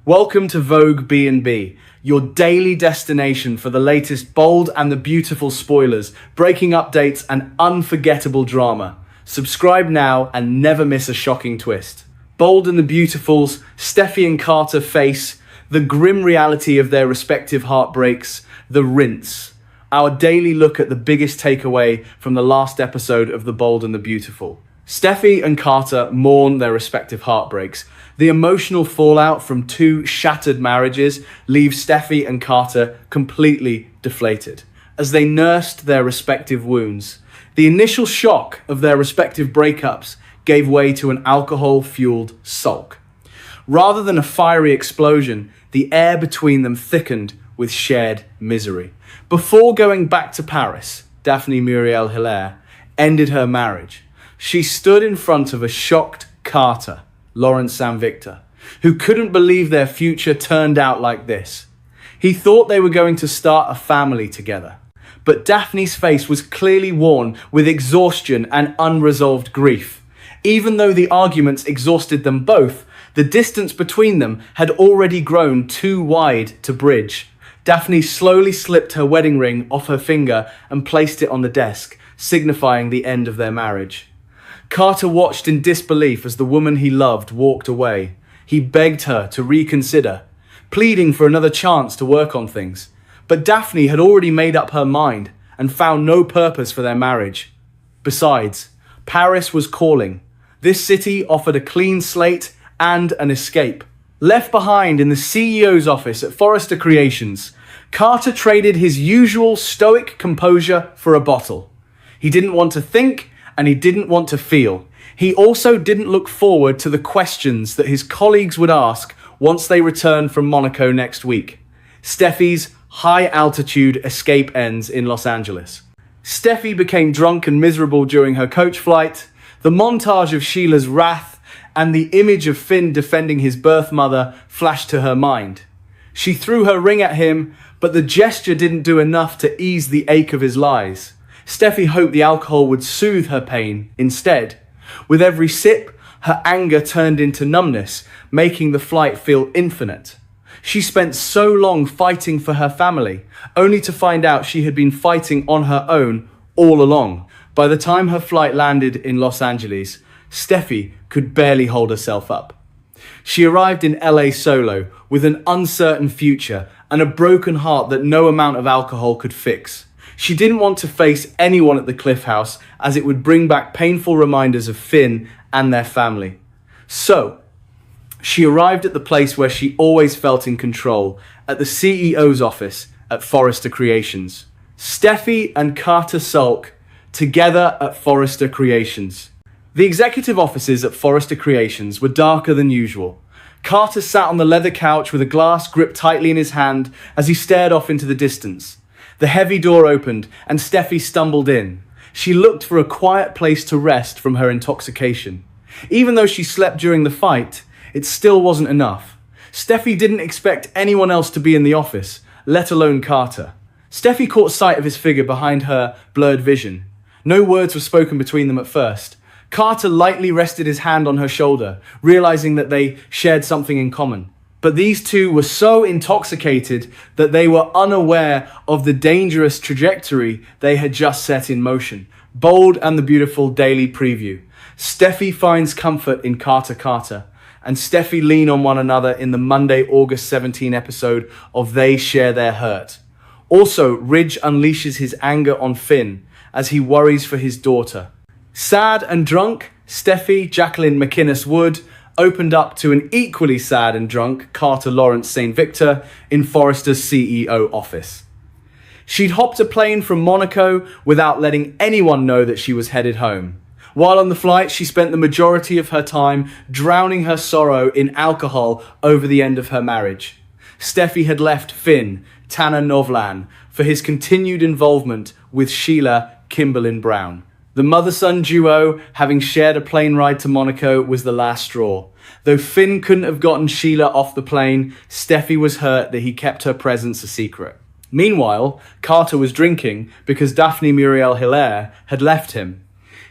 Welcome to Vogue B&B, your daily destination for the latest bold and the beautiful spoilers, breaking updates, and unforgettable drama. Subscribe now and never miss a shocking twist. Bold and the Beautifuls, Steffy and Carter face the grim reality of their respective heartbreaks, the rinse. Our daily look at the biggest takeaway from the last episode of The Bold and the Beautiful. Steffy and Carter mourn their respective heartbreaks. The emotional fallout from two shattered marriages leaves Steffy and Carter completely deflated as they nursed their respective wounds. The initial shock of their respective breakups gave way to an alcohol-fueled sulk. Rather than a fiery explosion, the air between them thickened with shared misery. Before going back to Paris, Daphne Muriel Hilaire ended her marriage. She stood in front of a shocked Carter, Lawrence Saint-Victor, who couldn't believe their future turned out like this. He thought they were going to start a family together. But Daphne's face was clearly worn with exhaustion and unresolved grief. Even though the arguments exhausted them both, the distance between them had already grown too wide to bridge. Daphne slowly slipped her wedding ring off her finger and placed it on the desk, signifying the end of their marriage. Carter watched in disbelief as the woman he loved walked away. He begged her to reconsider, pleading for another chance to work on things. But Daphne had already made up her mind and found no purpose for their marriage. Besides, Paris was calling. This city offered a clean slate and an escape. Left behind in the CEO's office at Forrester Creations, Carter traded his usual stoic composure for a bottle. He didn't want to think, and he didn't want to feel. He also didn't look forward to the questions that his colleagues would ask once they returned from Monaco next week. Steffy's high-altitude escape ends in Los Angeles. Steffy became drunk and miserable during her coach flight. The montage of Sheila's wrath and the image of Finn defending his birth mother flashed to her mind. She threw her ring at him, but the gesture didn't do enough to ease the ache of his lies. Steffy hoped the alcohol would soothe her pain instead. With every sip, her anger turned into numbness, making the flight feel infinite. She spent so long fighting for her family, only to find out she had been fighting on her own all along. By the time her flight landed in Los Angeles, Steffy could barely hold herself up. She arrived in LA solo, with an uncertain future and a broken heart that no amount of alcohol could fix. She didn't want to face anyone at the Cliff House, as it would bring back painful reminders of Finn and their family. So, she arrived at the place where she always felt in control, at the CEO's office at Forrester Creations. Steffy and Carter sulk together at Forrester Creations. The executive offices at Forrester Creations were darker than usual. Carter sat on the leather couch with a glass gripped tightly in his hand as he stared off into the distance. The heavy door opened and Steffy stumbled in. She looked for a quiet place to rest from her intoxication. Even though she slept during the fight, it still wasn't enough. Steffy didn't expect anyone else to be in the office, let alone Carter. Steffy caught sight of his figure behind her blurred vision. No words were spoken between them at first. Carter lightly rested his hand on her shoulder, realizing that they shared something in common. But these two were so intoxicated that they were unaware of the dangerous trajectory they had just set in motion. Bold and the Beautiful daily preview. Steffy finds comfort in Carter, and Steffy lean on one another in the Monday, August 17 episode of They Share Their Hurt. Also, Ridge unleashes his anger on Finn as he worries for his daughter. Sad and drunk, Steffy, Jacqueline McInnes Wood, opened up to an equally sad and drunk Carter Lawrence Saint-Victor in Forrester's CEO office. She'd hopped a plane from Monaco without letting anyone know that she was headed home. While on the flight, she spent the majority of her time drowning her sorrow in alcohol over the end of her marriage. Steffy had left Finn, Tanner Novlan, for his continued involvement with Sheila Kimberlin Brown. The mother-son duo, having shared a plane ride to Monaco, was the last straw. Though Finn couldn't have gotten Sheila off the plane, Steffy was hurt that he kept her presence a secret. Meanwhile, Carter was drinking because Daphne Muriel Hilaire had left him.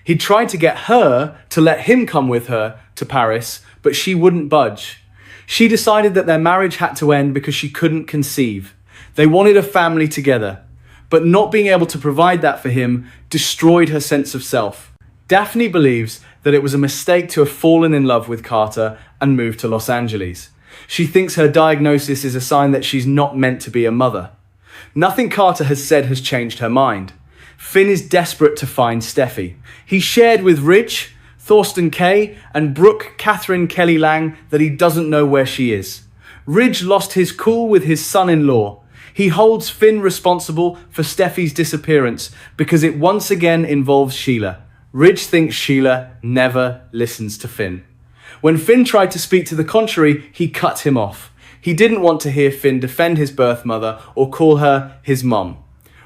He'd tried to get her to let him come with her to Paris, but she wouldn't budge. She decided that their marriage had to end because she couldn't conceive. They wanted a family together, but not being able to provide that for him destroyed her sense of self. Daphne believes that it was a mistake to have fallen in love with Carter and moved to Los Angeles. She thinks her diagnosis is a sign that she's not meant to be a mother. Nothing Carter has said has changed her mind. Finn is desperate to find Steffy. He shared with Ridge, Thorsten Kaye, and Brooke Catherine Kelly Lang that he doesn't know where she is. Ridge lost his cool with his son-in-law. He holds Finn responsible for Steffy's disappearance because it once again involves Sheila. Ridge thinks Sheila never listens to Finn. When Finn tried to speak to the contrary, he cut him off. He didn't want to hear Finn defend his birth mother or call her his mom.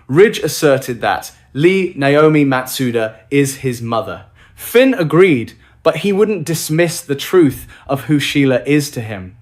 Ridge asserted that Lee Naomi Matsuda is his mother. Finn agreed, but he wouldn't dismiss the truth of who Sheila is to him.